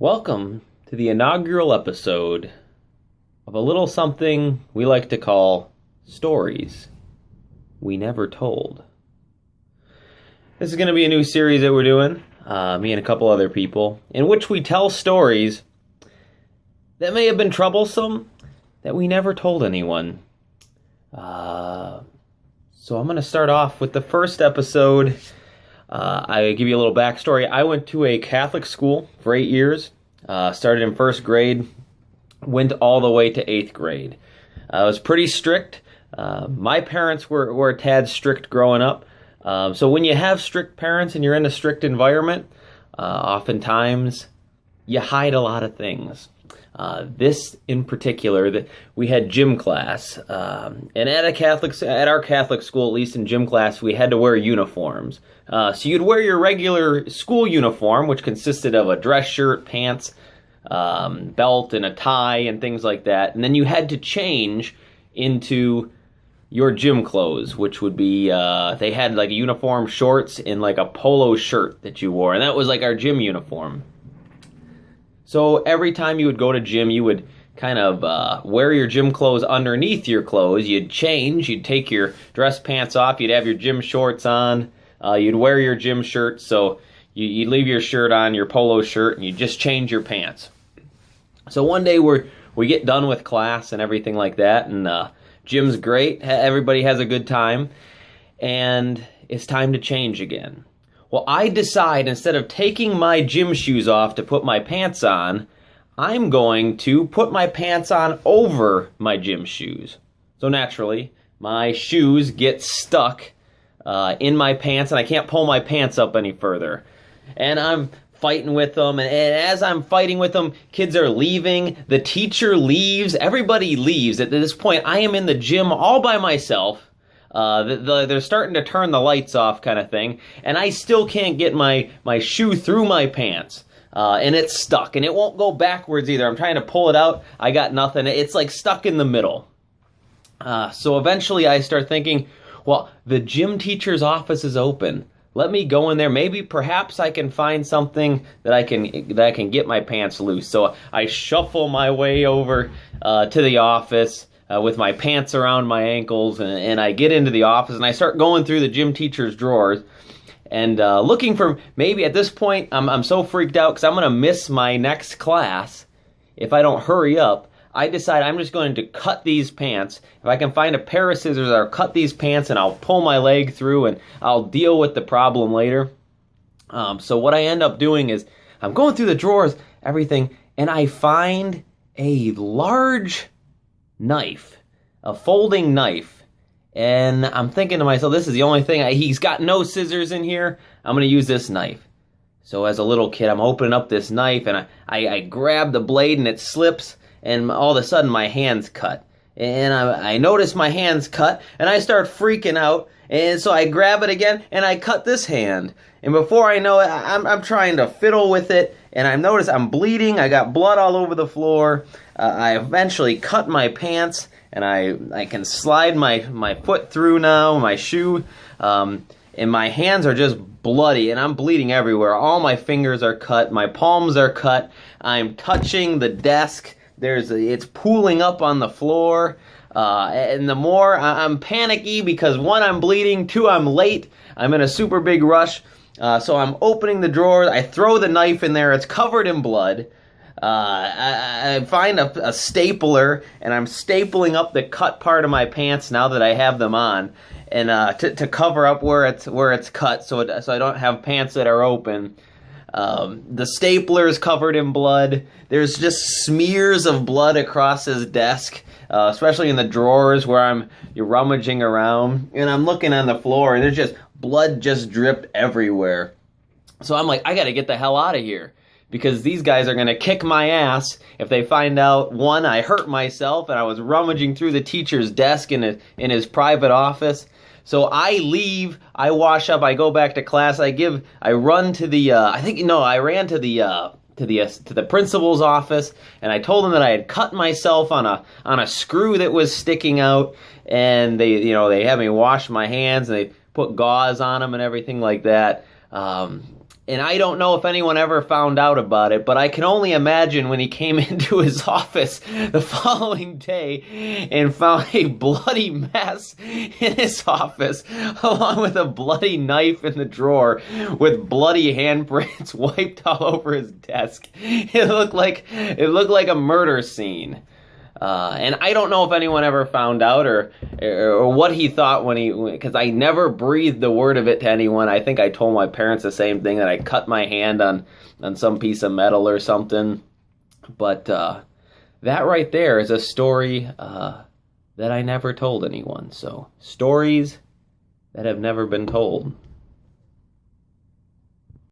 Welcome to the inaugural episode of a little something we like to call stories we never told. This is going to be a new series that we're doing, me and a couple other people, in which we tell stories that may have been troublesome that we never told anyone. So I'm going to start off with the first episode. I give you a little backstory. I went to a Catholic school for 8 years. Started in first grade, went all the way to 8th grade. I was pretty strict. My parents were a tad strict growing up. So when you have strict parents and you're in a strict environment, oftentimes you hide a lot of things. This in particular, we had gym class, and at our Catholic school, at least in gym class, we had to wear uniforms. So you'd wear your regular school uniform, which consisted of a dress shirt, pants, belt, and a tie, and things like that. And then you had to change into your gym clothes, which would be, they had like uniform shorts and like a polo shirt that you wore, and that was like our gym uniform. So every time you would go to gym, you would kind of wear your gym clothes underneath your clothes. You'd change. You'd take your dress pants off. You'd have your gym shorts on. You'd wear your gym shirt. So you'd leave your shirt on, your polo shirt, and you'd just change your pants. So one day we get done with class and everything like that, and gym's great. Everybody has a good time. And it's time to change again. Well, I decide instead of taking my gym shoes off to put my pants on, I'm going to put my pants on over my gym shoes. So naturally, my shoes get stuck in my pants, and I can't pull my pants up any further. And I'm fighting with them, and as I'm fighting with them, kids are leaving, the teacher leaves, everybody leaves. At this point, I am in the gym all by myself. They're starting to turn the lights off kind of thing, and I still can't get my shoe through my pants, and it's stuck, and it won't go backwards either. I'm trying to pull it out. I got nothing. It's like stuck in the middle. So eventually I start thinking, well, the gym teacher's office is open. Let me go in there. Maybe perhaps I can find something that I can get my pants loose. So I shuffle my way over to the office. With my pants around my ankles, and I get into the office, and I start going through the gym teacher's drawers, and looking for, maybe at this point, I'm so freaked out because I'm going to miss my next class if I don't hurry up. I decide I'm just going to cut these pants. If I can find a pair of scissors, I'll cut these pants, and I'll pull my leg through, and I'll deal with the problem later. So what I end up doing is I'm going through the drawers, everything, and I find a large knife, a folding knife, and I'm thinking to myself, this is the only thing, he's got no scissors in here, I'm going to use this knife. So as a little kid, I'm opening up this knife, and I grab the blade, and it slips, and all of a sudden my hand's cut. And I notice my hand's cut, and I start freaking out, and so I grab it again, and I cut this hand. And before I know it, I'm trying to fiddle with it, and I notice I'm bleeding. I got blood all over the floor. I eventually cut my pants, and I can slide my foot through now, my shoe, and my hands are just bloody, and I'm bleeding everywhere. All my fingers are cut. My palms are cut. I'm touching the desk. It's pooling up on the floor. And the more I'm panicky because 1, I'm bleeding, 2, I'm late. I'm in a super big rush. So I'm opening the drawer. I throw the knife in there. It's covered in blood. I find a stapler, and I'm stapling up the cut part of my pants now that I have them on, and to cover up where it's cut, so I don't have pants that are open. The stapler is covered in blood. There's just smears of blood across his desk, especially in the drawers where you're rummaging around, and I'm looking on the floor, and there's just blood just dripped everywhere. So I'm like, I gotta get the hell out of here, because these guys are gonna kick my ass if they find out, 1, I hurt myself and I was rummaging through the teacher's desk in his private office. So I leave, I wash up, I go back to class, I run to the, I ran to the principal's office, and I told him that I had cut myself on a screw that was sticking out, and they had me wash my hands, and they put gauze on them and everything like that. And I don't know if anyone ever found out about it, but I can only imagine when he came into his office the following day and found a bloody mess in his office, along with a bloody knife in the drawer with bloody handprints wiped all over his desk. It looked like a murder scene. And I don't know if anyone ever found out or what he thought because I never breathed the word of it to anyone. I think I told my parents the same thing, that I cut my hand on some piece of metal or something. But that right there is a story that I never told anyone. So stories that have never been told.